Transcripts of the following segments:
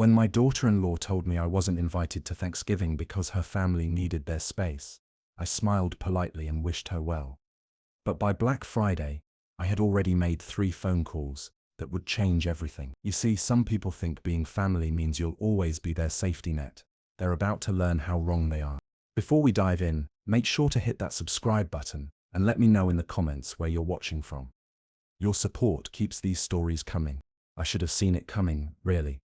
When my daughter-in-law told me I wasn't invited to Thanksgiving because her family needed their space, I smiled politely and wished her well. But by Black Friday, I had already made 3 phone calls that would change everything. You see, some people think being family means you'll always be their safety net. They're about to learn how wrong they are. Before we dive in, make sure to hit that subscribe button and let me know in the comments where you're watching from. Your support keeps these stories coming. I should have seen it coming, really.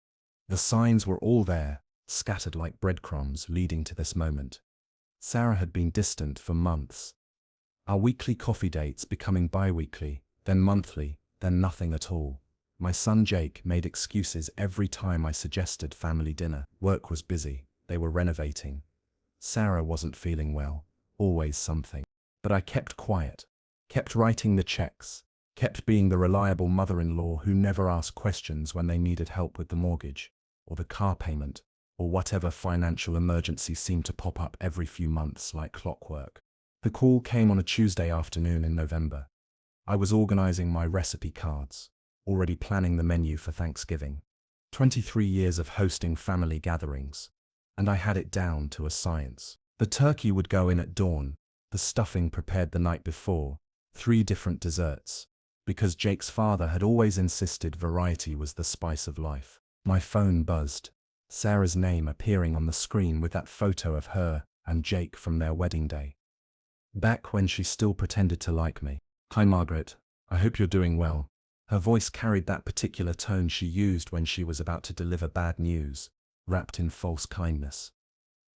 The signs were all there, scattered like breadcrumbs leading to this moment. Sarah had been distant for months. Our weekly coffee dates becoming bi-weekly, then monthly, then nothing at all. My son Jake made excuses every time I suggested family dinner. Work was busy, they were renovating. Sarah wasn't feeling well, always something. But I kept quiet, kept writing the checks, kept being the reliable mother-in-law who never asked questions when they needed help with the mortgage, or the car payment, or whatever financial emergency seemed to pop up every few months like clockwork. The call came on a Tuesday afternoon in November. I was organizing my recipe cards, already planning the menu for Thanksgiving. 23 years of hosting family gatherings, and I had it down to a science. The turkey would go in at dawn, the stuffing prepared the night before, 3 different desserts, because Jake's father had always insisted variety was the spice of life. My phone buzzed, Sarah's name appearing on the screen with that photo of her and Jake from their wedding day. Back when she still pretended to like me. "Hi Margaret, I hope you're doing well." Her voice carried that particular tone she used when she was about to deliver bad news, wrapped in false kindness.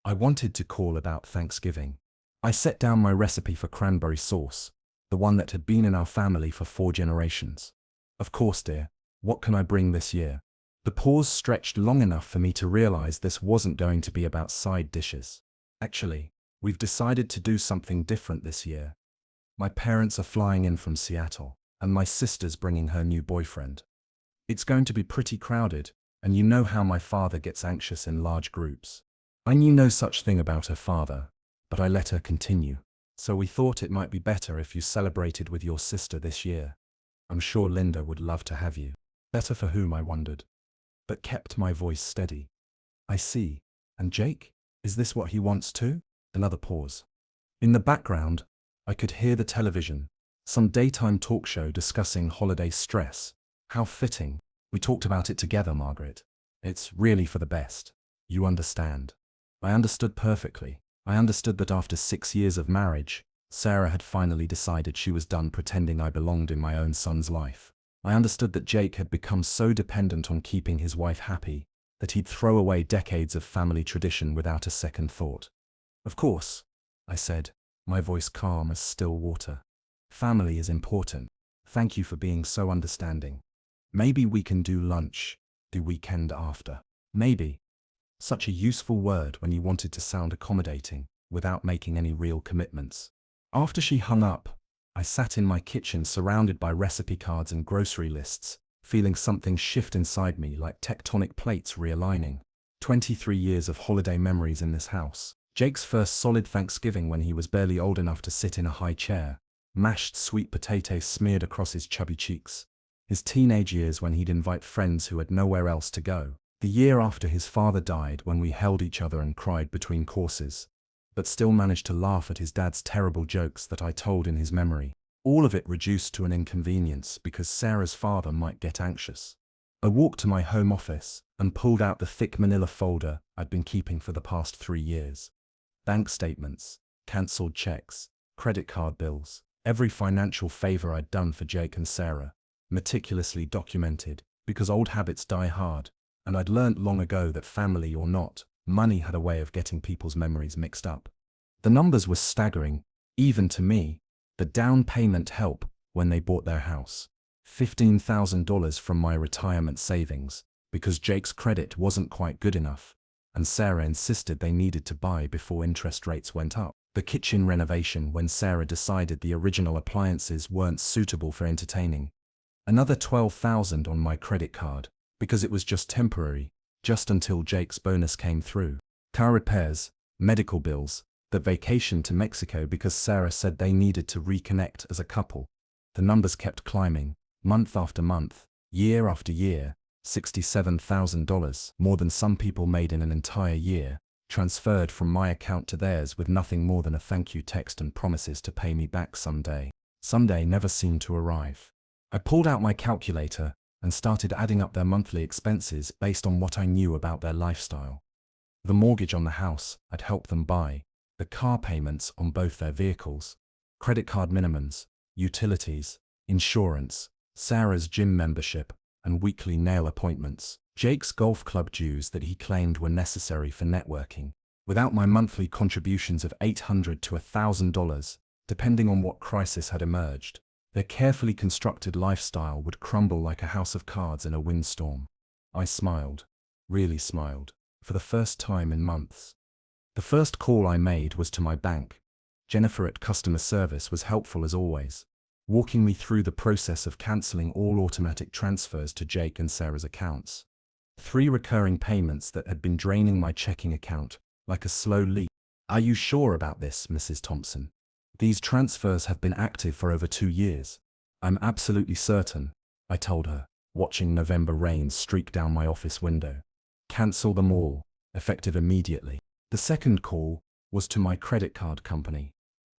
I wanted to call about Thanksgiving. I set down my recipe for cranberry sauce, the one that had been in our family for 4 generations. "Of course, dear. What can I bring this year?" The pause stretched long enough for me to realize this wasn't going to be about side dishes. "Actually, we've decided to do something different this year. My parents are flying in from Seattle, and my sister's bringing her new boyfriend. It's going to be pretty crowded, and you know how my father gets anxious in large groups." I knew no such thing about her father, but I let her continue. "So we thought it might be better if you celebrated with your sister this year. I'm sure Linda would love to have you." Better for whom, I wondered, but kept my voice steady. "I see. And Jake? Is this what he wants too?" Another pause. In the background, I could hear the television, some daytime talk show discussing holiday stress. How fitting. "We talked about it together, Margaret. It's really for the best. You understand." I understood perfectly. I understood that after 6 years of marriage, Sarah had finally decided she was done pretending I belonged in my own son's life. I understood that Jake had become so dependent on keeping his wife happy that he'd throw away decades of family tradition without a second thought. "Of course," I said, my voice calm as still water. "Family is important. Thank you for being so understanding. Maybe we can do lunch the weekend after." Maybe. Such a useful word when you wanted to sound accommodating, without making any real commitments. After she hung up, I sat in my kitchen surrounded by recipe cards and grocery lists, feeling something shift inside me like tectonic plates realigning. 23 years of holiday memories in this house. Jake's first solid Thanksgiving when he was barely old enough to sit in a high chair, mashed sweet potatoes smeared across his chubby cheeks. His teenage years when he'd invite friends who had nowhere else to go. The year after his father died when we held each other and cried between courses, but still managed to laugh at his dad's terrible jokes that I told in his memory. All of it reduced to an inconvenience because Sarah's father might get anxious. I walked to my home office and pulled out the thick manila folder I'd been keeping for the past 3 years. Bank statements, cancelled checks, credit card bills, every financial favor I'd done for Jake and Sarah, meticulously documented, because old habits die hard, and I'd learned long ago that family or not, money had a way of getting people's memories mixed up. The numbers were staggering, even to me. The down payment help when they bought their house. $15,000 from my retirement savings, because Jake's credit wasn't quite good enough, and Sarah insisted they needed to buy before interest rates went up. The kitchen renovation when Sarah decided the original appliances weren't suitable for entertaining. Another $12,000 on my credit card, because it was just temporary, just until Jake's bonus came through. Car repairs, medical bills, the vacation to Mexico because Sarah said they needed to reconnect as a couple. The numbers kept climbing, month after month, year after year, $67,000, more than some people made in an entire year, transferred from my account to theirs with nothing more than a thank you text and promises to pay me back someday. Someday never seemed to arrive. I pulled out my calculator and started adding up their monthly expenses based on what I knew about their lifestyle. The mortgage on the house I'd helped them buy, the car payments on both their vehicles, credit card minimums, utilities, insurance, Sarah's gym membership, and weekly nail appointments, Jake's golf club dues that he claimed were necessary for networking. Without my monthly contributions of $800 to $1,000, depending on what crisis had emerged, their carefully constructed lifestyle would crumble like a house of cards in a windstorm. I smiled, really smiled, for the first time in months. The first call I made was to my bank. Jennifer at customer service was helpful as always, walking me through the process of cancelling all automatic transfers to Jake and Sarah's accounts. 3 recurring payments that had been draining my checking account like a slow leak. Are you sure about this, Mrs. Thompson? These transfers have been active for over 2 years. I'm absolutely certain, I told her, watching November rain streak down my office window. Cancel them all, effective immediately. The second call was to my credit card company.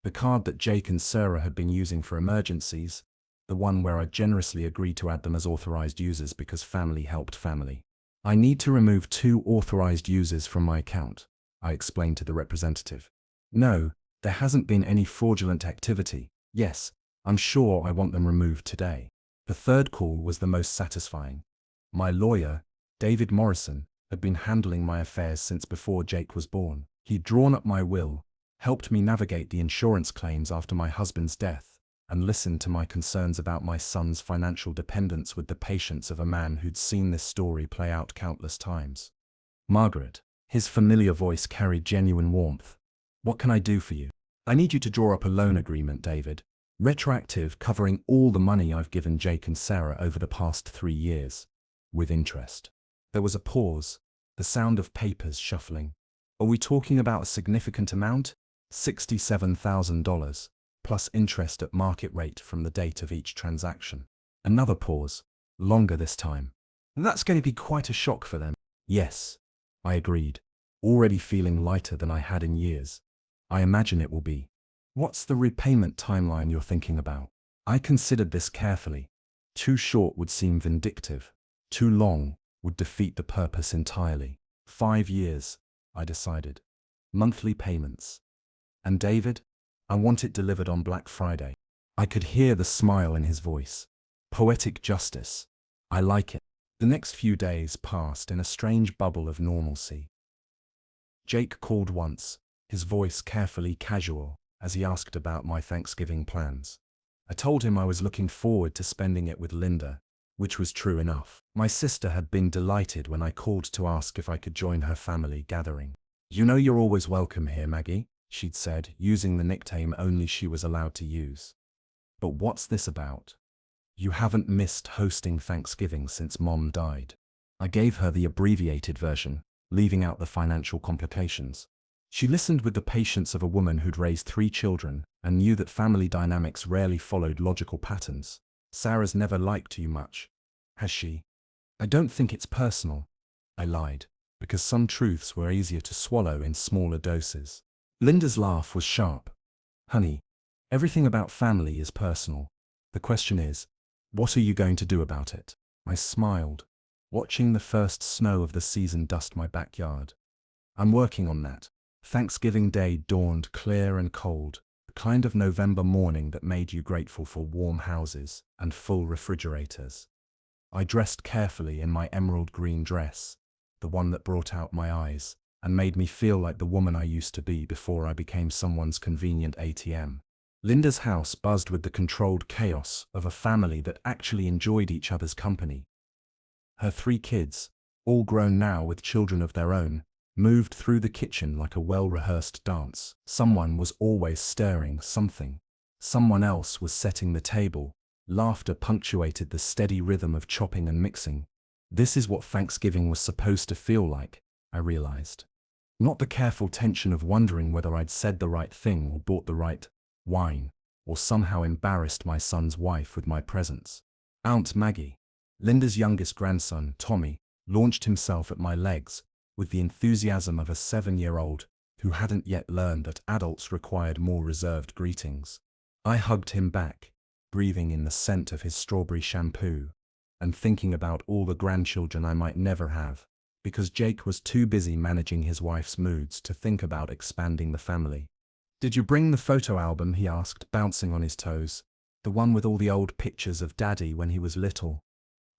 The card that Jake and Sarah had been using for emergencies, the one where I generously agreed to add them as authorized users because family helped family. I need to remove 2 authorized users from my account, I explained to the representative. No, there hasn't been any fraudulent activity. Yes, I'm sure I want them removed today. The third call was the most satisfying. My lawyer, David Morrison, had been handling my affairs since before Jake was born. He'd drawn up my will, helped me navigate the insurance claims after my husband's death, and listened to my concerns about my son's financial dependence with the patience of a man who'd seen this story play out countless times. Margaret, his familiar voice carried genuine warmth. What can I do for you? I need you to draw up a loan agreement, David. Retroactive, covering all the money I've given Jake and Sarah over the past 3 years. With interest. There was a pause, the sound of papers shuffling. Are we talking about a significant amount? $67,000, plus interest at market rate from the date of each transaction. Another pause, longer this time. That's going to be quite a shock for them. Yes, I agreed, already feeling lighter than I had in years. I imagine it will be. What's the repayment timeline you're thinking about? I considered this carefully. Too short would seem vindictive. Too long would defeat the purpose entirely. 5 years, I decided. Monthly payments. And David, I want it delivered on Black Friday. I could hear the smile in his voice. Poetic justice. I like it. The next few days passed in a strange bubble of normalcy. Jake called once, his voice carefully casual, as he asked about my Thanksgiving plans. I told him I was looking forward to spending it with Linda, which was true enough. My sister had been delighted when I called to ask if I could join her family gathering. You know you're always welcome here, Maggie, she'd said, using the nickname only she was allowed to use. But what's this about? You haven't missed hosting Thanksgiving since Mom died. I gave her the abbreviated version, leaving out the financial complications. She listened with the patience of a woman who'd raised 3 children and knew that family dynamics rarely followed logical patterns. Sarah's never liked you much, has she? I don't think it's personal, I lied, because some truths were easier to swallow in smaller doses. Linda's laugh was sharp. Honey, everything about family is personal. The question is, what are you going to do about it? I smiled, watching the first snow of the season dust my backyard. I'm working on that. Thanksgiving Day dawned clear and cold, the kind of November morning that made you grateful for warm houses and full refrigerators. I dressed carefully in my emerald green dress, the one that brought out my eyes and made me feel like the woman I used to be before I became someone's convenient ATM. Linda's house buzzed with the controlled chaos of a family that actually enjoyed each other's company. Her 3 kids, all grown now with children of their own, moved through the kitchen like a well-rehearsed dance. Someone was always stirring something. Someone else was setting the table. Laughter punctuated the steady rhythm of chopping and mixing. This is what Thanksgiving was supposed to feel like, I realized. Not the careful tension of wondering whether I'd said the right thing or bought the right wine, or somehow embarrassed my son's wife with my presence. Aunt Maggie, Linda's youngest grandson, Tommy, launched himself at my legs with the enthusiasm of a 7-year-old who hadn't yet learned that adults required more reserved greetings. I hugged him back, breathing in the scent of his strawberry shampoo, and thinking about all the grandchildren I might never have, because Jake was too busy managing his wife's moods to think about expanding the family. "Did you bring the photo album?" he asked, bouncing on his toes. "The one with all the old pictures of Daddy when he was little."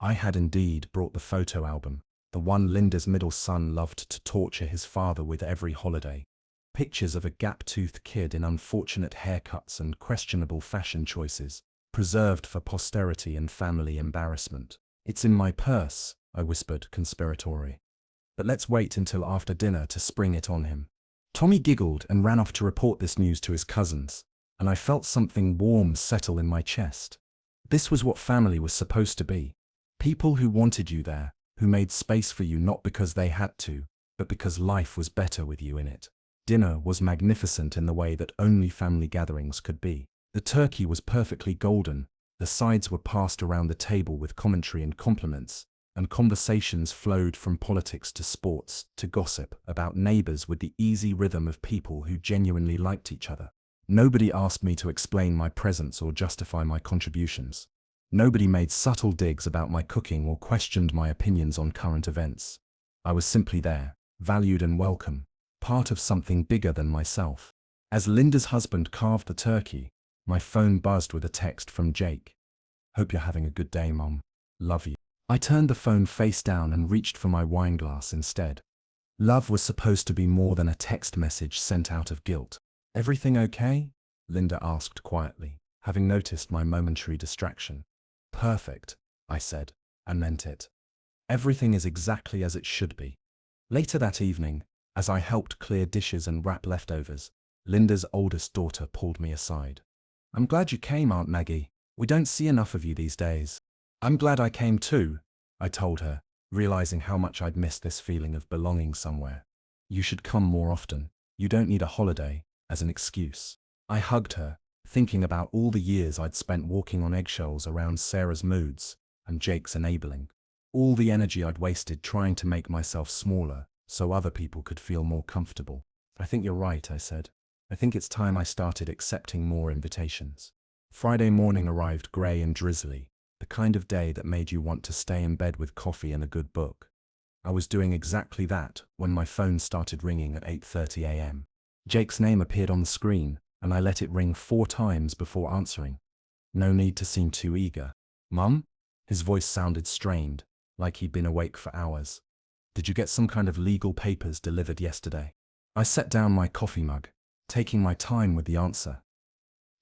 I had indeed brought the photo album, the one Linda's middle son loved to torture his father with every holiday. Pictures of a gap-toothed kid in unfortunate haircuts and questionable fashion choices, preserved for posterity and family embarrassment. "It's in my purse," I whispered, conspiratory. "But let's wait until after dinner to spring it on him." Tommy giggled and ran off to report this news to his cousins, and I felt something warm settle in my chest. This was what family was supposed to be. People who wanted you there, who made space for you not because they had to, but because life was better with you in it. Dinner was magnificent in the way that only family gatherings could be. The turkey was perfectly golden, the sides were passed around the table with commentary and compliments, and conversations flowed from politics to sports to gossip about neighbors with the easy rhythm of people who genuinely liked each other. Nobody asked me to explain my presence or justify my contributions. Nobody made subtle digs about my cooking or questioned my opinions on current events. I was simply there, valued and welcome, part of something bigger than myself. As Linda's husband carved the turkey, my phone buzzed with a text from Jake. "Hope you're having a good day, Mom. Love you." I turned the phone face down and reached for my wine glass instead. Love was supposed to be more than a text message sent out of guilt. "Everything okay?" Linda asked quietly, having noticed my momentary distraction. "Perfect," I said, and meant it. Everything is exactly as it should be. Later that evening, as I helped clear dishes and wrap leftovers, Linda's oldest daughter pulled me aside. "I'm glad you came, Aunt Maggie. We don't see enough of you these days." "I'm glad I came too," I told her, realizing how much I'd missed this feeling of belonging somewhere. "You should come more often. You don't need a holiday," as an excuse. I hugged her, thinking about all the years I'd spent walking on eggshells around Sarah's moods and Jake's enabling. All the energy I'd wasted trying to make myself smaller so other people could feel more comfortable. "I think you're right," I said. "I think it's time I started accepting more invitations." Friday morning arrived grey and drizzly, the kind of day that made you want to stay in bed with coffee and a good book. I was doing exactly that when my phone started ringing at 8:30 a.m. Jake's name appeared on the screen, and I let it ring 4 times before answering. No need to seem too eager. "Mum?" His voice sounded strained, like he'd been awake for hours. "Did you get some kind of legal papers delivered yesterday?" I set down my coffee mug, taking my time with the answer.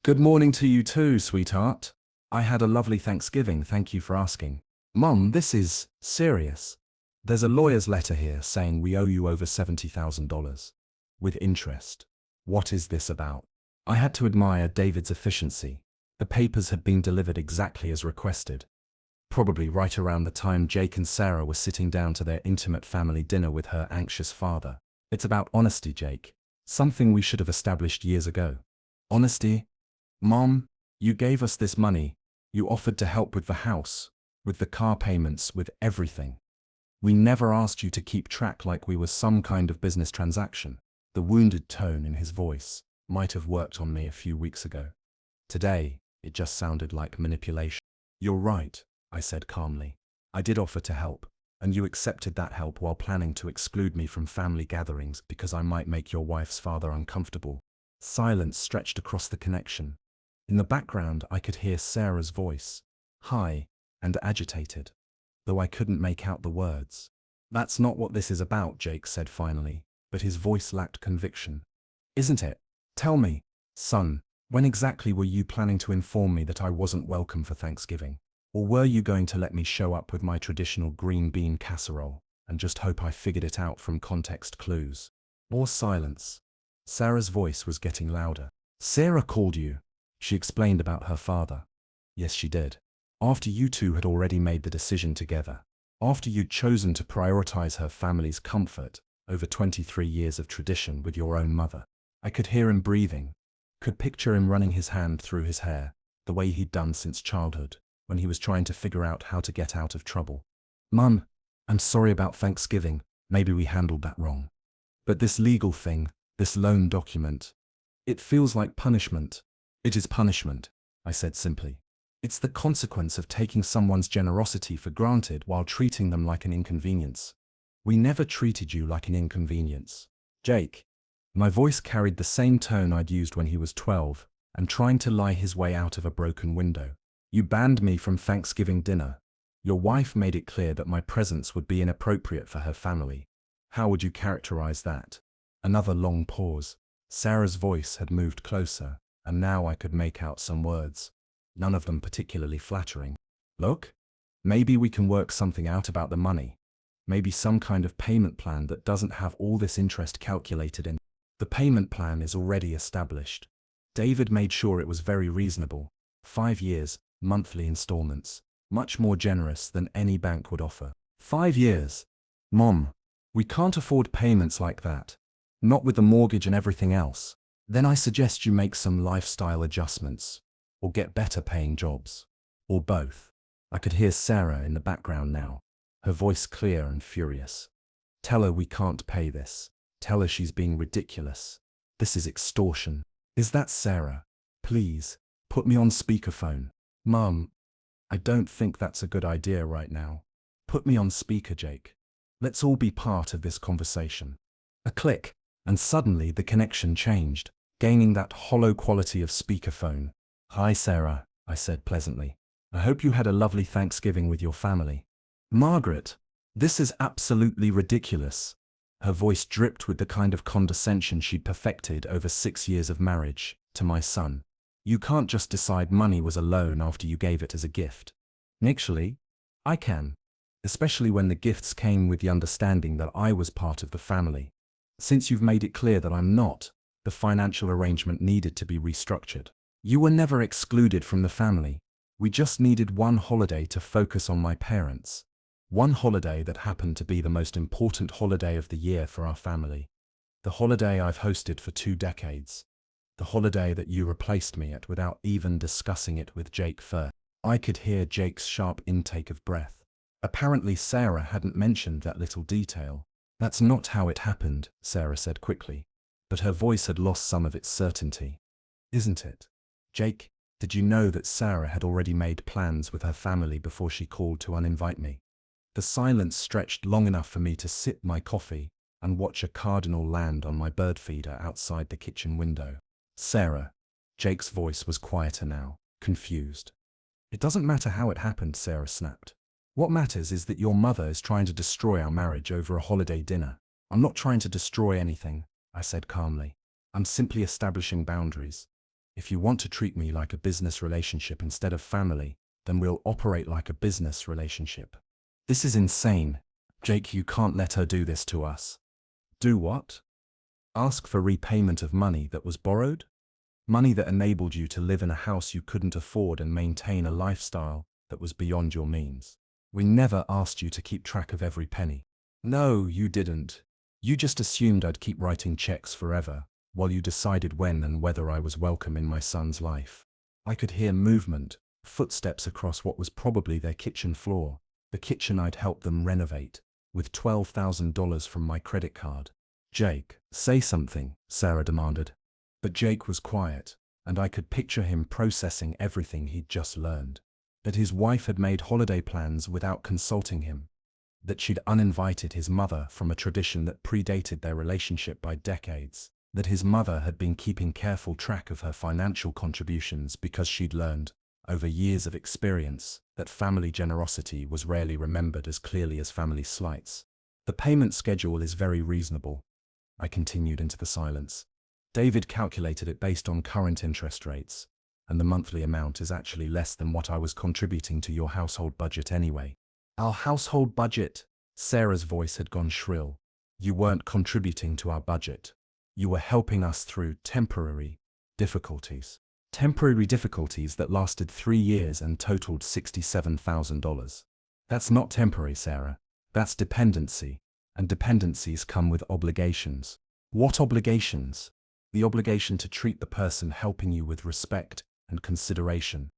"Good morning to you too, sweetheart. I had a lovely Thanksgiving, thank you for asking." "Mum, this is serious. There's a lawyer's letter here saying we owe you over $70,000. With interest. What is this about?" I had to admire David's efficiency. The papers had been delivered exactly as requested. Probably right around the time Jake and Sarah were sitting down to their intimate family dinner with her anxious father. "It's about honesty, Jake. Something we should have established years ago." "Honesty? Mom, you gave us this money. You offered to help with the house, with the car payments, with everything. We never asked you to keep track like we were some kind of business transaction." The wounded tone in his voice might have worked on me a few weeks ago. Today, it just sounded like manipulation. "You're right," I said calmly. "I did offer to help, and you accepted that help while planning to exclude me from family gatherings because I might make your wife's father uncomfortable." Silence stretched across the connection. In the background, I could hear Sarah's voice, high and agitated, though I couldn't make out the words. "That's not what this is about," Jake said finally, but his voice lacked conviction. "Isn't it? Tell me, son, when exactly were you planning to inform me that I wasn't welcome for Thanksgiving? Or were you going to let me show up with my traditional green bean casserole and just hope I figured it out from context clues?" More silence. Sarah's voice was getting louder. "Sarah called you. She explained about her father." "Yes, she did. After you two had already made the decision together. After you'd chosen to prioritize her family's comfort over 23 years of tradition with your own mother." I could hear him breathing, could picture him running his hand through his hair, the way he'd done since childhood, when he was trying to figure out how to get out of trouble. "Mum, I'm sorry about Thanksgiving. Maybe we handled that wrong. But this legal thing, this loan document, it feels like punishment." "It is punishment," I said simply. "It's the consequence of taking someone's generosity for granted while treating them like an inconvenience." "We never treated you like an inconvenience, Jake." My voice carried the same tone I'd used when he was 12, and trying to lie his way out of a broken window. "You banned me from Thanksgiving dinner. Your wife made it clear that my presence would be inappropriate for her family. How would you characterize that?" Another long pause. Sarah's voice had moved closer, and now I could make out some words, none of them particularly flattering. "Look, maybe we can work something out about the money. Maybe some kind of payment plan that doesn't have all this interest calculated in." "The payment plan is already established." David made sure it was very reasonable. 5 years, monthly installments, much more generous than any bank would offer. 5 years? Mom, we can't afford payments like that. Not with the mortgage and everything else. "Then I suggest you make some lifestyle adjustments, or get better paying jobs. Or both." I could hear Sarah in the background now, her voice clear and furious. "Tell her we can't pay this. Tell her she's being ridiculous. This is extortion." "Is that Sarah? Please, put me on speakerphone." "Mum, I don't think that's a good idea right now. Put me on speaker, Jake. Let's all be part of this conversation." A click, and suddenly the connection changed, gaining that hollow quality of speakerphone. "Hi, Sarah," I said pleasantly. "I hope you had a lovely Thanksgiving with your family." "Margaret, this is absolutely ridiculous." Her voice dripped with the kind of condescension she'd perfected over 6 years of marriage to my son. "You can't just decide money was a loan after you gave it as a gift." "Actually, I can. Especially when the gifts came with the understanding that I was part of the family. Since you've made it clear that I'm not, the financial arrangement needed to be restructured. You were never excluded from the family. We just needed one holiday to focus on my parents. One holiday that happened to be the most important holiday of the year for our family. The holiday I've hosted for 2 decades. The holiday that you replaced me at without even discussing it with Jake first." I could hear Jake's sharp intake of breath. Apparently Sarah hadn't mentioned that little detail. "That's not how it happened," Sarah said quickly, but her voice had lost some of its certainty. "Isn't it? Jake, did you know that Sarah had already made plans with her family before she called to uninvite me?" The silence stretched long enough for me to sip my coffee and watch a cardinal land on my bird feeder outside the kitchen window. "Sarah." Jake's voice was quieter now, confused. "It doesn't matter how it happened," Sarah snapped. "What matters is that your mother is trying to destroy our marriage over a holiday dinner." "I'm not trying to destroy anything," I said calmly. "I'm simply establishing boundaries. If you want to treat me like a business relationship instead of family, then we'll operate like a business relationship." "This is insane. Jake, you can't let her do this to us." "Do what?" "Ask for repayment of money that was borrowed? Money that enabled you to live in a house you couldn't afford and maintain a lifestyle that was beyond your means. We never asked you to keep track of every penny." "No, you didn't. You just assumed I'd keep writing checks forever, while you decided when and whether I was welcome in my son's life." I could hear movement, footsteps across what was probably their kitchen floor, the kitchen I'd helped them renovate, with $12,000 from my credit card. "Jake, say something," Sarah demanded. But Jake was quiet, and I could picture him processing everything he'd just learned. That his wife had made holiday plans without consulting him. That she'd uninvited his mother from a tradition that predated their relationship by decades. That his mother had been keeping careful track of her financial contributions because she'd learned, over years of experience, that family generosity was rarely remembered as clearly as family slights. "The payment schedule is very reasonable," I continued into the silence. "David calculated it based on current interest rates, and the monthly amount is actually less than what I was contributing to your household budget anyway." "Our household budget?" Sarah's voice had gone shrill. "You weren't contributing to our budget. You were helping us through temporary difficulties. Temporary difficulties that lasted 3 years and totaled $67,000. That's not temporary, Sarah. That's dependency. And dependencies come with obligations." "What obligations?" "The obligation to treat the person helping you with respect and consideration.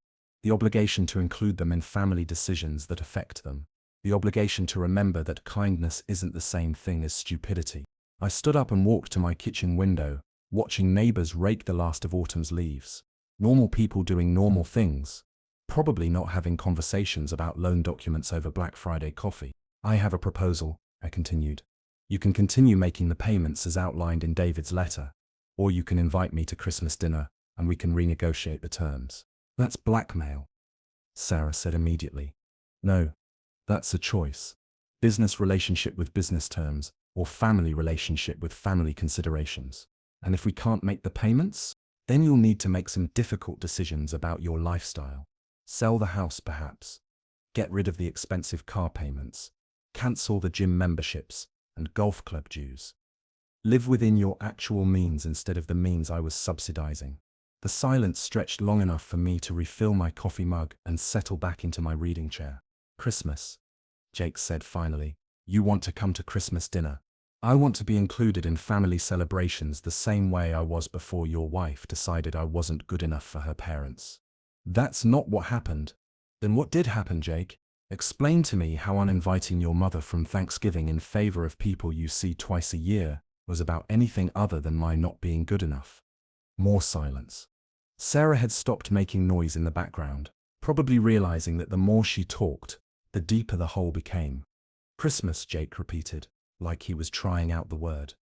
The obligation to include them in family decisions that affect them. The obligation to remember that kindness isn't the same thing as stupidity. I stood up and walked to my kitchen window, watching neighbors rake the last of autumn's leaves. Normal people doing normal things. Probably not having conversations about loan documents over Black Friday coffee. I have a proposal, I continued. You can continue making the payments as outlined in David's letter, or you can invite me to Christmas dinner and we can renegotiate the terms. That's blackmail, Sarah said immediately. No, that's a choice. Business relationship with business terms, or family relationship with family considerations. And if we can't make the payments, then you'll need to make some difficult decisions about your lifestyle. Sell the house perhaps. Get rid of the expensive car payments. Cancel the gym memberships and golf club dues. Live within your actual means instead of the means I was subsidizing. The silence stretched long enough for me to refill my coffee mug and settle back into my reading chair. Christmas, Jake said finally. You want to come to Christmas dinner. I want to be included in family celebrations the same way I was before your wife decided I wasn't good enough for her parents. That's not what happened. Then what did happen, Jake? Explain to me how uninviting your mother from Thanksgiving in favor of people you see twice a year was about anything other than my not being good enough. More silence. Sarah had stopped making noise in the background, probably realizing that the more she talked, the deeper the hole became. Christmas, Jake repeated, like he was trying out the word.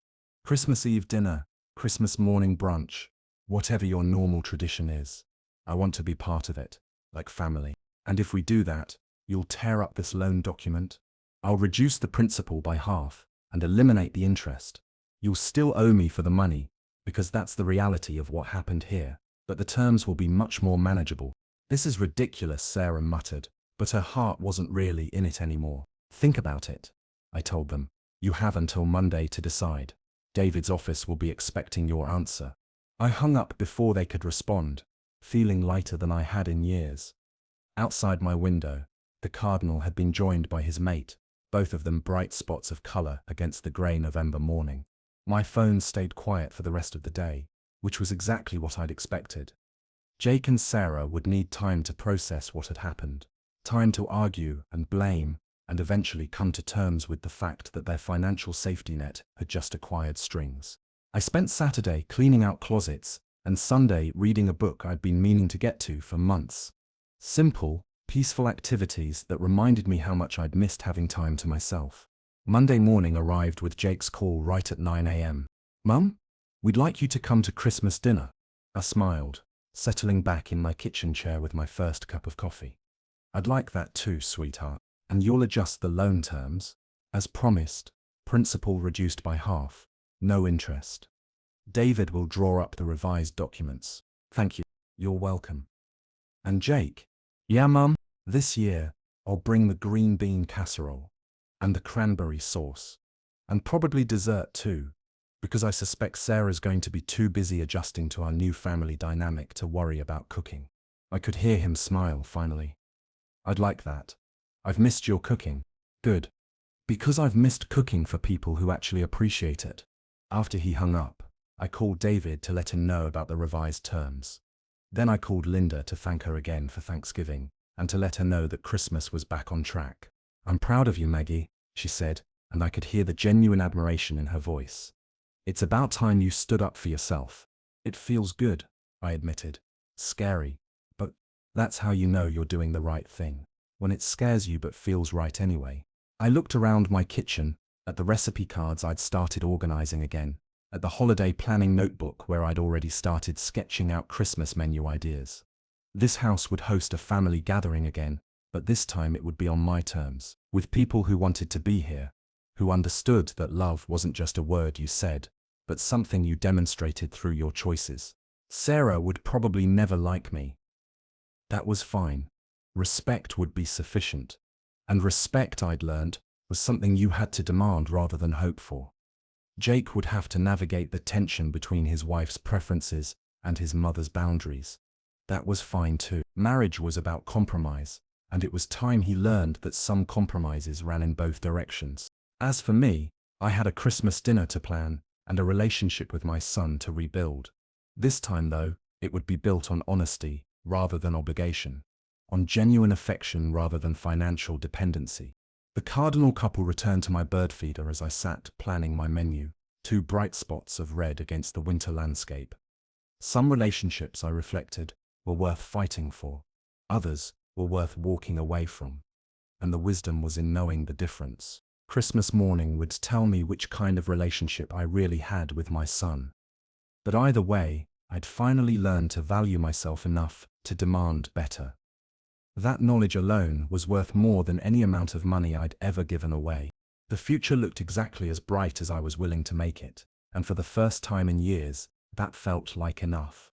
Christmas Eve dinner, Christmas morning brunch, whatever your normal tradition is. I want to be part of it, like family. And if we do that, you'll tear up this loan document. I'll reduce the principal by half and eliminate the interest. You'll still owe me for the money, because that's the reality of what happened here, but the terms will be much more manageable. This is ridiculous, Sarah muttered, but her heart wasn't really in it anymore. Think about it, I told them. You have until Monday to decide. David's office will be expecting your answer. I hung up before they could respond, feeling lighter than I had in years. Outside my window, the cardinal had been joined by his mate, both of them bright spots of color against the grey November morning. My phone stayed quiet for the rest of the day, which was exactly what I'd expected. Jake and Sarah would need time to process what had happened, time to argue and blame, and eventually come to terms with the fact that their financial safety net had just acquired strings. I spent Saturday cleaning out closets and Sunday reading a book I'd been meaning to get to for months. Simple, peaceful activities that reminded me how much I'd missed having time to myself. Monday morning arrived with Jake's call right at 9 a.m. Mum, we'd like you to come to Christmas dinner. I smiled, settling back in my kitchen chair with my first cup of coffee. I'd like that too, sweetheart. And you'll adjust the loan terms? As promised, principal reduced by half, no interest. David will draw up the revised documents. Thank you. You're welcome. And Jake? Yeah, Mum? This year, I'll bring the green bean casserole. And the cranberry sauce. And probably dessert too, because I suspect Sarah's going to be too busy adjusting to our new family dynamic to worry about cooking. I could hear him smile finally. I'd like that. I've missed your cooking. Good. Because I've missed cooking for people who actually appreciate it. After he hung up, I called David to let him know about the revised terms. Then I called Linda to thank her again for Thanksgiving, and to let her know that Christmas was back on track. I'm proud of you, Maggie, she said, and I could hear the genuine admiration in her voice. It's about time you stood up for yourself. It feels good, I admitted. Scary, but that's how you know you're doing the right thing. When it scares you but feels right anyway. I looked around my kitchen, at the recipe cards I'd started organizing again, at the holiday planning notebook where I'd already started sketching out Christmas menu ideas. This house would host a family gathering again, but this time it would be on my terms, with people who wanted to be here, who understood that love wasn't just a word you said, but something you demonstrated through your choices. Sarah would probably never like me. That was fine. Respect would be sufficient. And respect, I'd learned, was something you had to demand rather than hope for. Jake would have to navigate the tension between his wife's preferences and his mother's boundaries. That was fine too. Marriage was about compromise, and it was time he learned that some compromises ran in both directions. As for me, I had a Christmas dinner to plan and a relationship with my son to rebuild. This time, though, it would be built on honesty rather than obligation. on genuine affection rather than financial dependency. The cardinal couple returned to my bird feeder as I sat planning my menu, two bright spots of red against the winter landscape. Some relationships, I reflected, were worth fighting for. Others were worth walking away from. And the wisdom was in knowing the difference. Christmas morning would tell me which kind of relationship I really had with my son. But either way, I'd finally learned to value myself enough to demand better. That knowledge alone was worth more than any amount of money I'd ever given away. The future looked exactly as bright as I was willing to make it, and for the first time in years, that felt like enough.